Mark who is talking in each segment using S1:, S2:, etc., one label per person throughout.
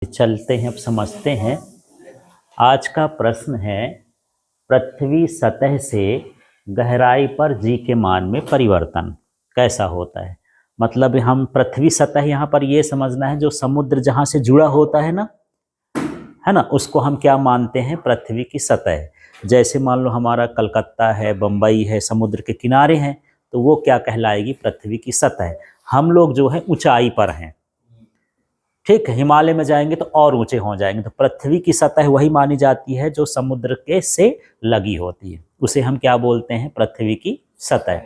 S1: चलते हैं, अब समझते हैं। आज का प्रश्न है, पृथ्वी सतह से गहराई पर जी के मान में परिवर्तन कैसा होता है। मतलब हम पृथ्वी सतह यहाँ पर ये समझना है, जो समुद्र जहाँ से जुड़ा होता है ना, है ना, उसको हम क्या मानते हैं, पृथ्वी की सतह। जैसे मान लो हमारा कलकत्ता है, बम्बई है, समुद्र के किनारे हैं, तो वो क्या कहलाएगी, पृथ्वी की सतह। हम लोग जो है ऊंचाई पर हैं, ठीक है, हिमालय में जाएंगे तो और ऊंचे हो जाएंगे। तो पृथ्वी की सतह वही मानी जाती है जो समुद्र के से लगी होती है, उसे हम क्या बोलते हैं, पृथ्वी की सतह।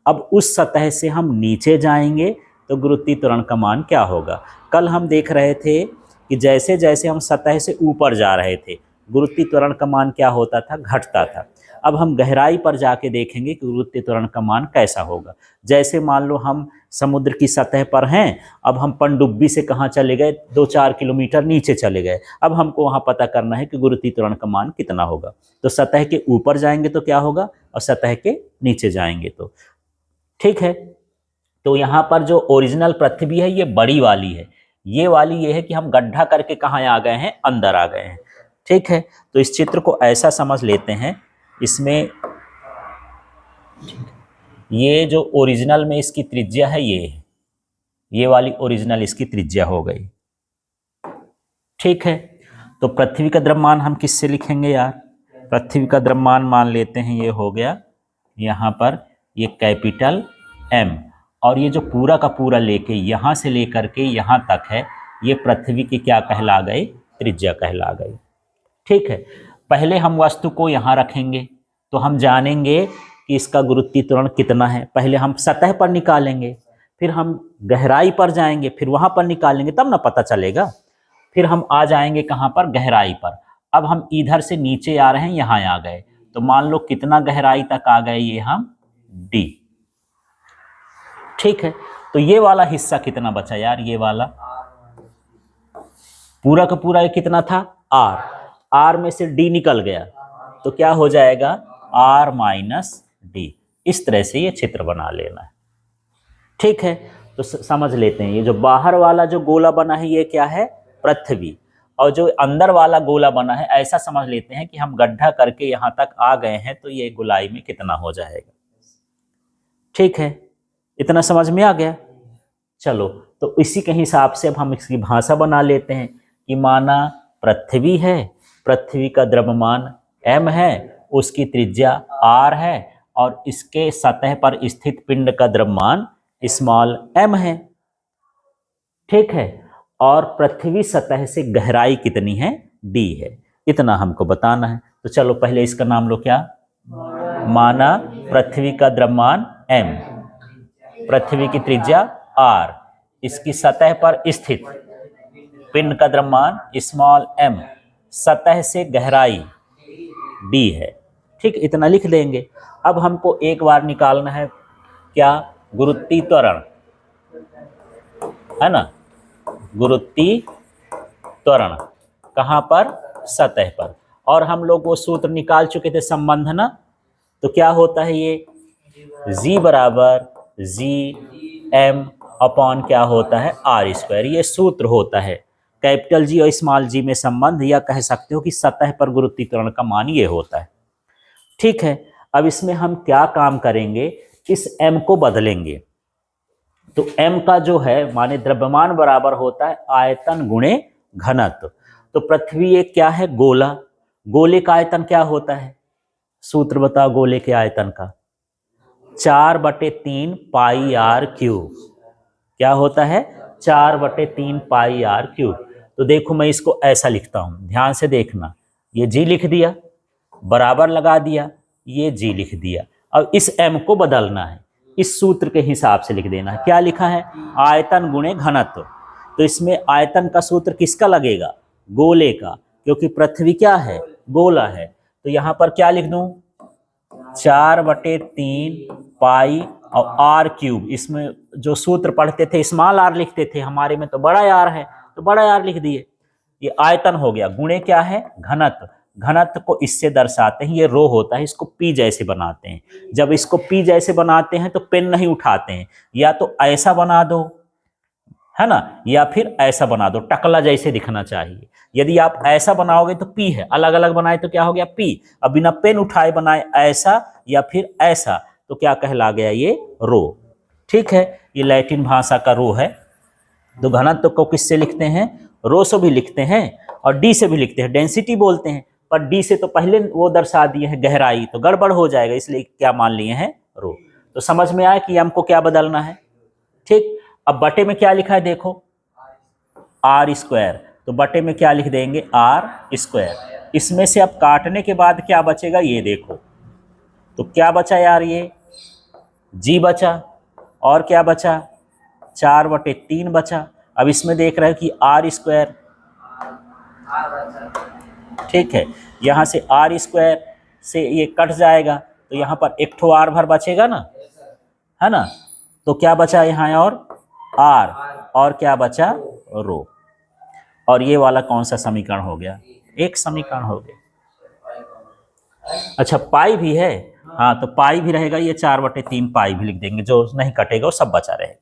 S1: अब उस सतह से हम नीचे जाएंगे तो गुरुत्वीय त्वरण का मान क्या होगा। कल हम देख रहे थे कि जैसे जैसे हम सतह से ऊपर जा रहे थे, गुरुत्वीय त्वरण का मान क्या होता था, घटता था। अब हम गहराई पर जाके देखेंगे कि गुरुत्वीय त्वरण का मान कैसा होगा। जैसे मान लो हम समुद्र की सतह पर हैं, अब हम पनडुब्बी से कहाँ चले गए, 2-4 किलोमीटर नीचे चले गए। अब हमको वहाँ पता करना है कि गुरुत्वीय त्वरण का मान कितना होगा। तो सतह के ऊपर जाएंगे तो क्या होगा, और सतह के नीचे जाएंगे तो, ठीक है। तो यहाँ पर जो ओरिजिनल पृथ्वी है ये बड़ी वाली है, ये वाली ये है कि हम गड्ढा करके कहाँ आ गए हैं, अंदर आ गए हैं, ठीक है। तो इस चित्र को ऐसा समझ लेते हैं, इसमें ये जो ओरिजिनल में इसकी त्रिज्या है, ये वाली ओरिजिनल इसकी त्रिज्या हो गई, ठीक है। तो पृथ्वी का द्रव्यमान हम किससे लिखेंगे यार, पृथ्वी का द्रव्यमान मान लेते हैं, ये हो गया यहाँ पर ये कैपिटल M, और ये जो पूरा का पूरा लेके यहाँ से लेकर के यहाँ तक है, ये पृथ्वी की क्या कहला गई, त्रिज्या कहला गई, ठीक है। पहले हम वस्तु को यहाँ रखेंगे तो हम जानेंगे कि इसका गुरुत्वीय त्वरण कितना है। पहले हम सतह पर निकालेंगे, फिर हम गहराई पर जाएंगे, फिर वहाँ पर निकालेंगे, तब ना पता चलेगा। फिर हम आ जाएंगे कहाँ पर, गहराई पर। अब हम इधर से नीचे आ रहे हैं, यहाँ आ गए, तो मान लो कितना गहराई तक आ गए, ये हम D, ठीक है। तो ये वाला हिस्सा कितना बचा यार, ये वाला पूरा का पूरा कितना था, R में से D निकल गया, तो क्या हो जाएगा, R - D। इस तरह से ये चित्र बना लेना है, ठीक है। तो समझ लेते हैं, ये जो बाहर वाला जो गोला बना है ये क्या है, पृथ्वी, और जो अंदर वाला गोला बना है, ऐसा समझ लेते हैं कि हम गड्ढा करके यहाँ तक आ गए हैं, तो ये गोलाई में कितना हो जाएगा, ठीक है। इतना समझ में आ गया। चलो, तो इसी के हिसाब से अब हम इसकी भाषा बना लेते हैं कि माना पृथ्वी है, पृथ्वी का द्रव्यमान M है, उसकी त्रिज्या R है, और इसके सतह पर स्थित पिंड का द्रव्यमान m है, ठीक है। और पृथ्वी सतह से गहराई कितनी है, D है। इतना हमको बताना है। तो चलो पहले इसका नाम लो, क्या, माना पृथ्वी का द्रव्यमान M, पृथ्वी की त्रिज्या R, इसकी सतह पर स्थित पिंड का द्रव्यमान m, सतह से गहराई D है, ठीक, इतना लिख देंगे। अब हमको एक बार निकालना है क्या, गुरुत्वीय त्वरण, है ना, गुरुत्वीय त्वरण कहाँ पर, सतह पर। और हम लोग वो सूत्र निकाल चुके थे, संबंध ना, तो क्या होता है ये, G बराबर Gm अपॉन क्या होता है, R²। ये सूत्र होता है, कैपिटल G और स्मॉल g में संबंध, या कह सकते हो कि सतह पर गुरुत्वीय त्वरण का मान ये होता है, ठीक है। अब इसमें हम क्या काम करेंगे, इस m को बदलेंगे। तो m का जो है माने द्रव्यमान बराबर होता है आयतन गुणे घनत्व। तो पृथ्वी एक क्या है, गोला, गोले का आयतन क्या होता है, सूत्र बताओ गोले के आयतन का, 4/3 पाई r क्यूब। क्या होता है, 4/3 पाई r क्यूब। तो देखो मैं इसको ऐसा लिखता हूं, ध्यान से देखना, ये G लिख दिया, बराबर लगा दिया, ये G लिख दिया। अब इस m को बदलना है, इस सूत्र के हिसाब से लिख देना है। क्या लिखा है, आयतन गुणे घनत्व। तो इसमें आयतन का सूत्र किसका लगेगा, गोले का, क्योंकि पृथ्वी क्या है, गोला है। तो यहाँ पर क्या लिख दूं, 4/3 पाई और r क्यूब। इसमें जो सूत्र पढ़ते थे स्मॉल r लिखते थे, हमारे में तो बड़ा r है, तो बड़ा R लिख दिए। ये आयतन हो गया, गुणे क्या है, घनत्व। घनत्व को इससे दर्शाते हैं, ये रो होता है, इसको P जैसे बनाते हैं। जब इसको P जैसे बनाते हैं तो पेन नहीं उठाते हैं, या तो ऐसा बना दो, है ना, या फिर ऐसा बना दो, टकला जैसे दिखना चाहिए। यदि आप ऐसा बनाओगे तो पी है, अलग अलग बनाए तो क्या हो गया पी। अब बिना पेन उठाए बनाए ऐसा या फिर ऐसा तो क्या कहला गया ये रो। ठीक है, ये लैटिन भाषा का रो है। तो घनत्व को किससे लिखते हैं, रो से भी लिखते हैं और डी से भी लिखते हैं, डेंसिटी बोलते हैं, पर डी से तो पहले वो दर्शा दिए हैं गहराई, तो गड़बड़ हो जाएगा, इसलिए क्या मान लिए हैं रो। तो समझ में आया कि एम को क्या बदलना है। ठीक, अब बटे में क्या लिखा है देखो, आर स्क्वायर, तो बटे में क्या लिख देंगे आर स्क्वायर। इसमें से अब काटने के बाद क्या बचेगा ये देखो, तो क्या बचा यार ये जी बचा, और क्या बचा 4/3 बचा। अब इसमें देख रहे हो कि आर स्क्वायर, ठीक है, यहाँ से आर स्क्वायर से ये कट जाएगा, तो यहाँ पर एक ठो आर भर बचेगा ना, है ना। तो क्या बचा यहाँ और आर, और क्या बचा रो। और ये वाला कौन सा समीकरण हो गया, एक समीकरण हो गया। अच्छा पाई भी है, हाँ तो पाई भी रहेगा, ये 4/3 पाई भी लिख देंगे, जो नहीं कटेगा वो सब बचा रहेगा।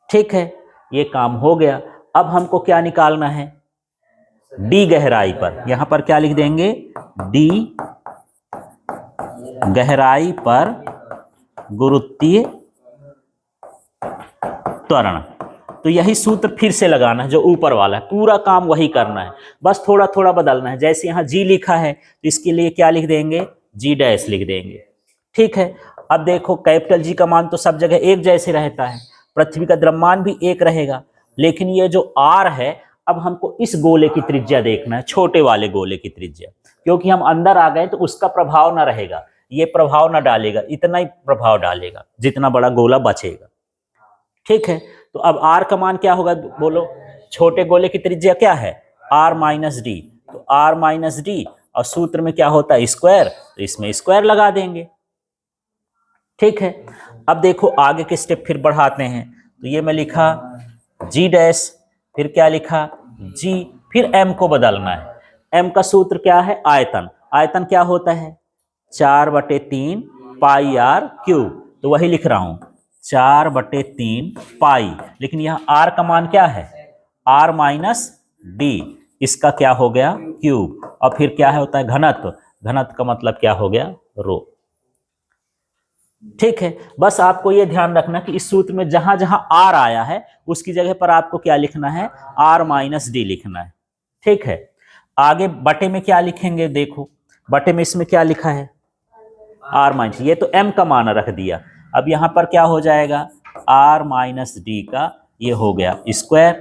S1: ठीक है, ये काम हो गया। अब हमको क्या निकालना है, डी गहराई पर, यहां पर क्या लिख देंगे डी गहराई पर गुरुत्वीय त्वरण। तो यही सूत्र फिर से लगाना है जो ऊपर वाला है, पूरा काम वही करना है, बस थोड़ा थोड़ा बदलना है। जैसे यहाँ जी लिखा है तो इसके लिए क्या लिख देंगे जी डैश लिख देंगे। ठीक है, अब देखो कैपिटल जी का मान तो सब जगह एक जैसे रहता है, पृथ्वी का द्रव्यमान भी एक रहेगा, लेकिन ये जो आर है, अब हमको इस गोले की त्रिज्या देखना है, छोटे वाले गोले की त्रिज्या, क्योंकि हम अंदर आ गए तो उसका प्रभाव ना रहेगा, ये प्रभाव ना डालेगा, इतना ही प्रभाव डालेगा जितना बड़ा गोला बचेगा। ठीक है, तो अब आर का मान क्या होगा बोलो, छोटे गोले की त्रिज्या क्या है आर माइनस डी, तो आर माइनस डी, और सूत्र में क्या होता है स्क्वायर, तो इसमें स्क्वायर लगा देंगे। ठीक है, अब देखो आगे के स्टेप फिर बढ़ाते हैं, तो ये मैं लिखा जी डैश, फिर क्या लिखा जी, फिर एम को बदलना है। एम का सूत्र क्या है आयतन, आयतन क्या होता है 4/3 पाई आर क्यूब, तो वही लिख रहा हूं 4/3 पाई, लेकिन यहाँ आर का मान क्या है आर माइनस डी, इसका क्या हो गया क्यूब, और फिर क्या है होता है घनत्व, घनत्व का मतलब क्या हो गया रो। ठीक है, बस आपको यह ध्यान रखना कि इस सूत्र में जहां जहां आर आया है उसकी जगह पर आपको क्या लिखना है आर माइनस डी लिखना है। ठीक है, आगे बटे में क्या लिखेंगे देखो, बटे में इसमें क्या लिखा है आर माइनस, ये तो एम का मान रख दिया, अब यहां पर क्या हो जाएगा आर माइनस डी का ये हो गया स्क्वायर।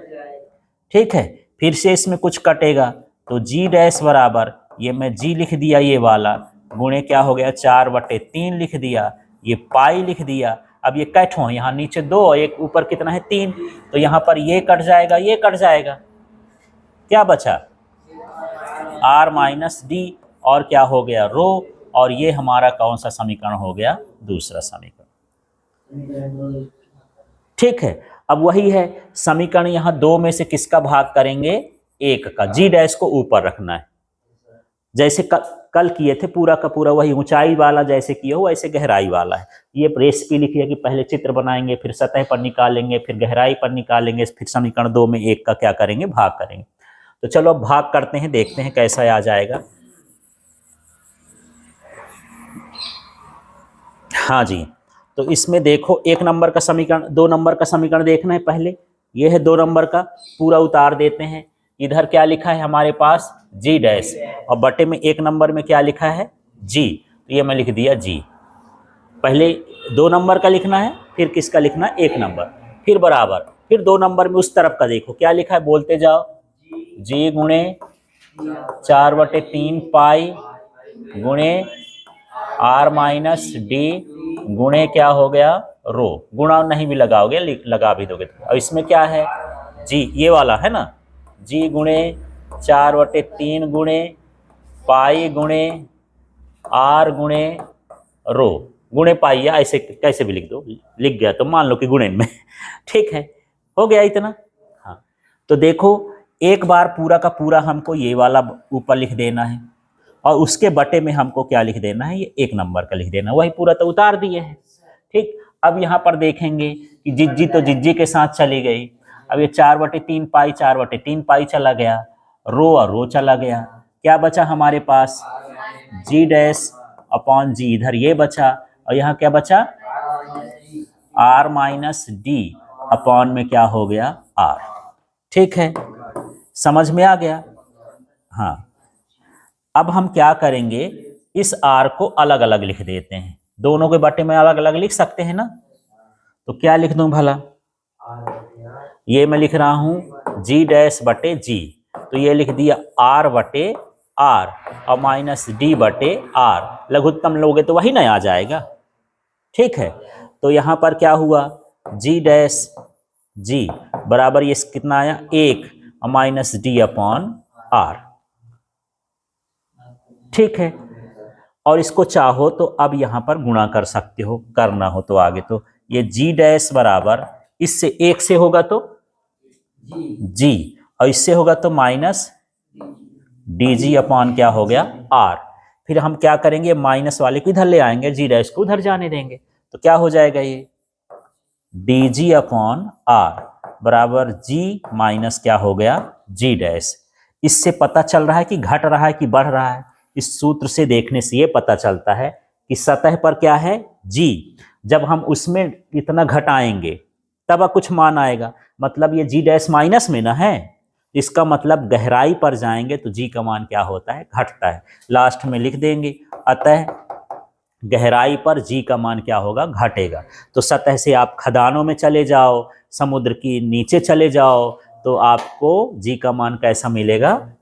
S1: ठीक है, फिर से इसमें कुछ कटेगा, तो जी डैश बराबर, ये मैं जी लिख दिया ये वाला, गुणे क्या हो गया 4/3 लिख दिया, ये पाई लिख दिया। अब ये कट हो, यहाँ नीचे 2, एक ऊपर कितना है 3, तो यहाँ पर ये कट जाएगा, ये कट जाएगा, क्या बचा आर माइनस डी, और क्या हो गया रो, और ये हमारा कौन सा समीकरण हो गया दूसरा समीकरण। ठीक है, अब वही है समीकरण, यहाँ 2 में से किसका भाग करेंगे 1 का, जी डैश को ऊपर रखना है, जैसे कल किए थे पूरा का पूरा वही, ऊंचाई वाला जैसे किए हो वैसे गहराई वाला है। ये रेसिपी लिखी है कि पहले चित्र बनाएंगे, फिर सतह पर निकालेंगे, फिर गहराई पर निकालेंगे, फिर समीकरण 2 में 1 का क्या करेंगे भाग करेंगे। तो चलो अब भाग करते हैं, देखते हैं कैसा आ जाएगा। हाँ जी, तो इसमें देखो 1 नंबर का समीकरण, 2 नंबर का समीकरण देखना है पहले, ये है 2 नंबर का, पूरा उतार देते हैं। इधर क्या लिखा है हमारे पास जी डैश, और बटे में 1 नंबर में क्या लिखा है जी, तो ये मैं लिख दिया जी। पहले 2 नंबर का लिखना है, फिर किसका लिखना है 1 नंबर, फिर बराबर, फिर 2 नंबर में उस तरफ का देखो क्या लिखा है, बोलते जाओ जी गुणे 4/3 पाई गुणे आर माइनस डी गुणे क्या हो गया रो, गुणा नहीं भी लगाओगे लगा भी दोगे तो। अब इसमें क्या है जी, ये वाला है ना, जी गुणे 4/3 गुणे पाई गुणे आर गुणे रो, गुणे पाई, या ऐसे कैसे भी लिख दो, लिख गया तो मान लो कि गुणे में। ठीक है, हो गया इतना। हाँ, तो देखो एक बार पूरा का पूरा हमको ये वाला ऊपर लिख देना है, और उसके बटे में हमको क्या लिख देना है ये 1 नंबर का लिख देना, वही पूरा तो उतार दिए है। ठीक, अब यहाँ पर देखेंगे कि जिज्जी तो जिज्जी के साथ चली गई, अब ये 4/3 पाई 4/3 पाई चला गया, रो और रो चला गया, क्या बचा हमारे पास जी डैश अपॉन जी, इधर ये बचा और यहाँ क्या बचा आर माइनस डी अपॉन में क्या हो गया आर। ठीक है, समझ में आ गया। हाँ, अब हम क्या करेंगे, इस आर को अलग अलग लिख देते हैं, दोनों के बटे में अलग अलग लिख सकते हैं ना। तो क्या लिख दूं भला, ये मैं लिख रहा हूं जी डैश बटे जी, तो ये लिख दिया आर बटे आर और माइनस डी बटे आर, लघुत्तम लोगे तो वही ना आ जाएगा। ठीक है, तो यहां पर क्या हुआ जी डैश जी बराबर ये कितना आया 1 और माइनस डी अपॉन आर। ठीक है, और इसको चाहो तो अब यहां पर गुणा कर सकते हो, करना हो तो आगे, तो ये जी डैश बराबर इससे 1 से होगा तो जी और इससे होगा तो माइनस डी जी अपॉन क्या हो गया आर। फिर हम क्या करेंगे, माइनस वाले को इधर ले आएंगे, जी डैश को उधर जाने देंगे, तो क्या हो जाएगा ये डी जी अपॉन आर बराबर जी माइनस क्या हो गया जी डैश। इससे पता चल रहा है कि घट रहा है कि बढ़ रहा है, इस सूत्र से देखने से ये पता चलता है कि सतह पर क्या है जी, जब हम उसमें इतना घटाएंगे तब कुछ मान आएगा, मतलब ये जी डैश माइनस में ना है, इसका मतलब गहराई पर जाएंगे तो जी का मान क्या होता है घटता है, लास्ट में लिख देंगे, अतः गहराई पर जी का मान क्या होगा घटेगा। तो सतह से आप खदानों में चले जाओ, समुद्र की नीचे चले जाओ, तो आपको जी का मान कैसा मिलेगा